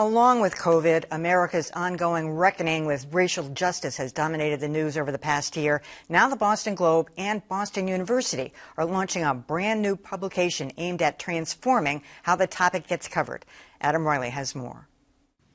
along with COVID, America's ongoing reckoning with racial justice has dominated the news over the past year. Now the Boston Globe and Boston University are launching a brand new publication aimed at transforming how the topic gets covered. Adam Riley has more.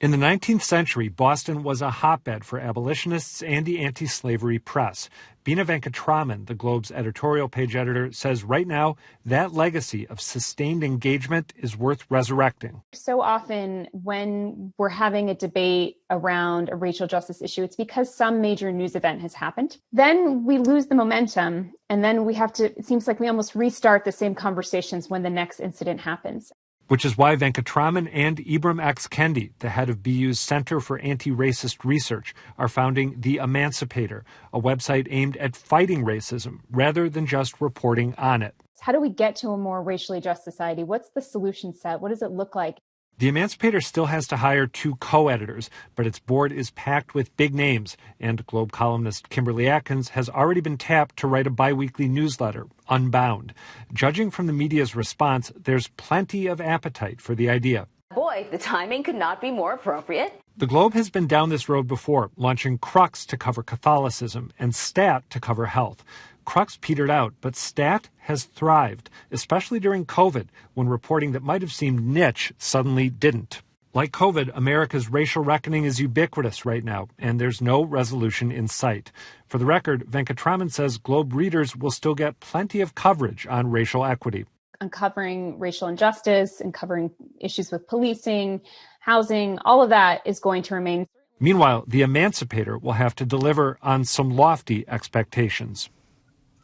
In the 19th century, Boston was a hotbed for abolitionists and the anti-slavery press. Bina Venkatraman, the Globe's editorial page editor, says right now that legacy of sustained engagement is worth resurrecting. So often when we're having a debate around a racial justice issue, it's because some major news event has happened. Then we lose the momentum, and then it seems like we almost restart the same conversations when the next incident happens. Which is why Venkatraman and Ibram X. Kendi, the head of BU's Center for Anti-Racist Research, are founding The Emancipator, a website aimed at fighting racism rather than just reporting on it. How do we get to a more racially just society? What's the solution set? What does it look like? The Emancipator still has to hire 2 co-editors, but its board is packed with big names, and Globe columnist Kimberly Atkins has already been tapped to write a biweekly newsletter, Unbound. Judging from the media's response, there's plenty of appetite for the idea. Boy, the timing could not be more appropriate. The Globe has been down this road before, launching Crux to cover Catholicism and Stat to cover health. Crux petered out, but Stat has thrived, especially during COVID, when reporting that might have seemed niche suddenly didn't. Like COVID, America's racial reckoning is ubiquitous right now, and there's no resolution in sight. For the record, Venkatraman says Globe readers will still get plenty of coverage on racial equity. Uncovering racial injustice, uncovering issues with policing, housing, all of that is going to remain. Meanwhile, the Emancipator will have to deliver on some lofty expectations.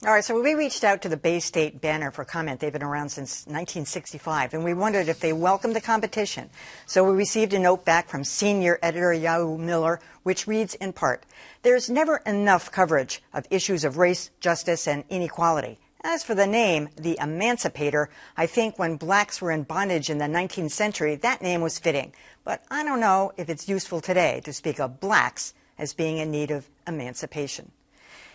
All right, so we reached out to the Bay State Banner for comment. They've been around since 1965, and we wondered if they welcomed the competition. So we received a note back from senior editor Yahoo Miller, which reads in part, "There's never enough coverage of issues of race, justice, and inequality. As for the name, the Emancipator, I think when blacks were in bondage in the 19th century, that name was fitting. But I don't know if it's useful today to speak of blacks as being in need of emancipation."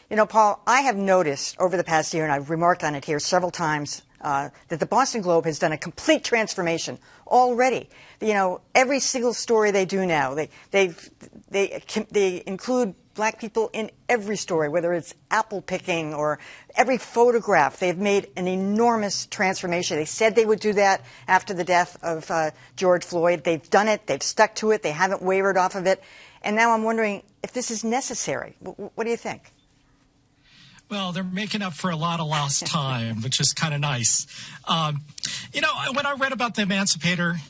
You know, Paul, I have noticed over the past year, and I've remarked on it here several times, that the Boston Globe has done a complete transformation already. You know, every single story they do now, they include black people in every story, whether it's apple picking or every photograph. They've made an enormous transformation. They said they would do that after the death of George Floyd. They've done it. They've stuck to it. They haven't wavered off of it. And now I'm wondering if this is necessary. What do you think? Well, they're making up for a lot of lost time, which is kind of nice. You know, when I read about the Emancipator,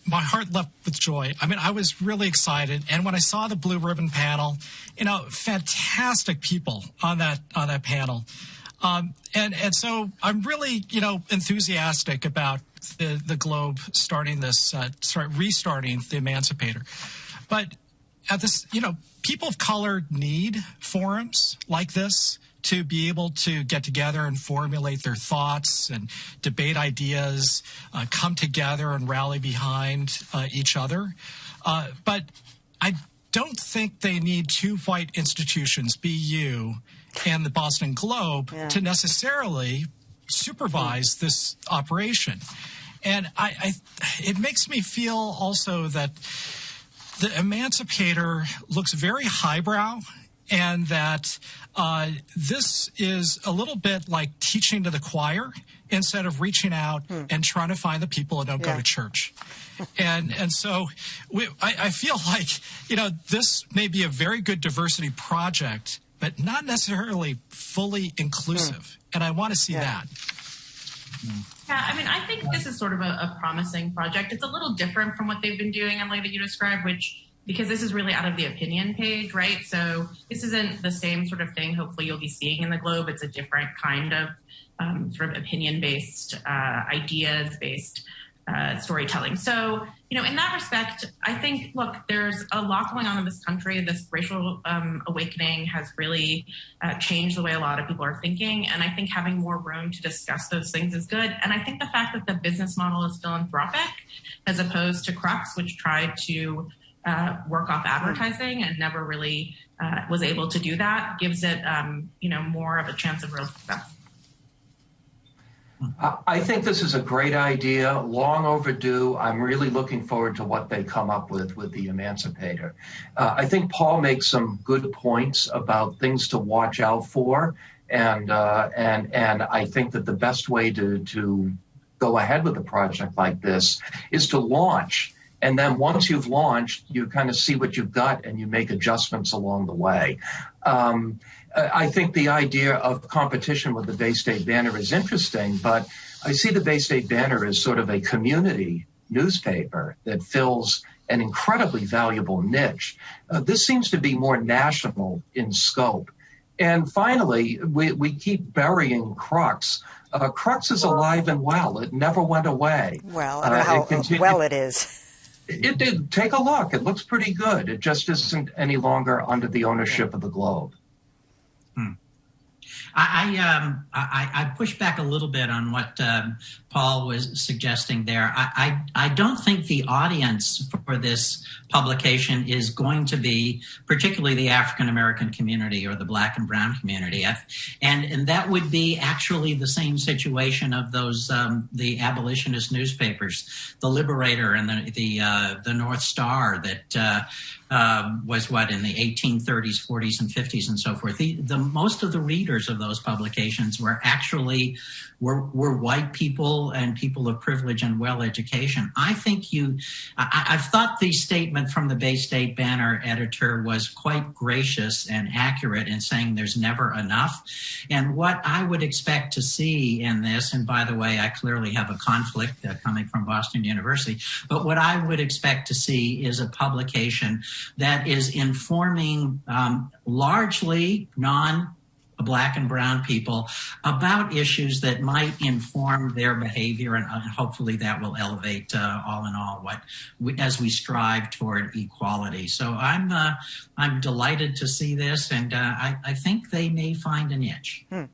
my heart leapt with joy. I mean, I was really excited. And when I saw the blue ribbon panel, you know, fantastic people on that panel. And so I'm really, you know, enthusiastic about the Globe restarting the Emancipator. But at this, you know, people of color need forums like this to be able to get together and formulate their thoughts and debate ideas, come together and rally behind each other. But I don't think they need 2 white institutions, BU and the Boston Globe, to necessarily supervise this operation. And it makes me feel also that the Emancipator looks very highbrow, and that this is a little bit like teaching to the choir instead of reaching out and trying to find the people who don't go to church. And so I feel like, you know, this may be a very good diversity project, but not necessarily fully inclusive. And I want to see that. Yeah, I mean, I think this is sort of a promising project. It's a little different from what they've been doing, Emily, that you described, because this is really out of the opinion page, right? So this isn't the same sort of thing hopefully you'll be seeing in the Globe. It's a different kind of sort of opinion-based, ideas-based storytelling. So, you know, in that respect, I think, look, there's a lot going on in this country. This racial awakening has really changed the way a lot of people are thinking. And I think having more room to discuss those things is good. And I think the fact that the business model is philanthropic as opposed to Crux, which tried to work off advertising and never really was able to do that, gives it, you know, more of a chance of real success. I think this is a great idea, long overdue. I'm really looking forward to what they come up with the Emancipator. I think Paul makes some good points about things to watch out for, and I think that the best way to go ahead with a project like this is to launch. And then once you've launched, you kind of see what you've got and you make adjustments along the way. I think the idea of competition with the Bay State Banner is interesting, but I see the Bay State Banner as sort of a community newspaper that fills an incredibly valuable niche. This seems to be more national in scope. And finally, we keep burying Crux. Crux is alive and well. It never went away. Well, I don't know how well it is. It did. Take a look. It looks pretty good. It just isn't any longer under the ownership of the Globe. I push back a little bit on what Paul was suggesting there. I don't think the audience for this publication is going to be particularly the African American community or the Black and Brown community, and that would be actually the same situation of those the abolitionist newspapers, the Liberator and the North Star that was what in the 1830s, 40s, and 50s and so forth. The most of the readers of those publications were actually were white people and people of privilege and well education. I think I've thought the statement from the Bay State Banner editor was quite gracious and accurate in saying there's never enough. And what I would expect to see in this, and by the way, I clearly have a conflict coming from Boston University, but what I would expect to see is a publication that is informing largely Black and Brown people about issues that might inform their behavior, and hopefully that will elevate all in all as we strive toward equality. So I'm delighted to see this, and I think they may find a niche.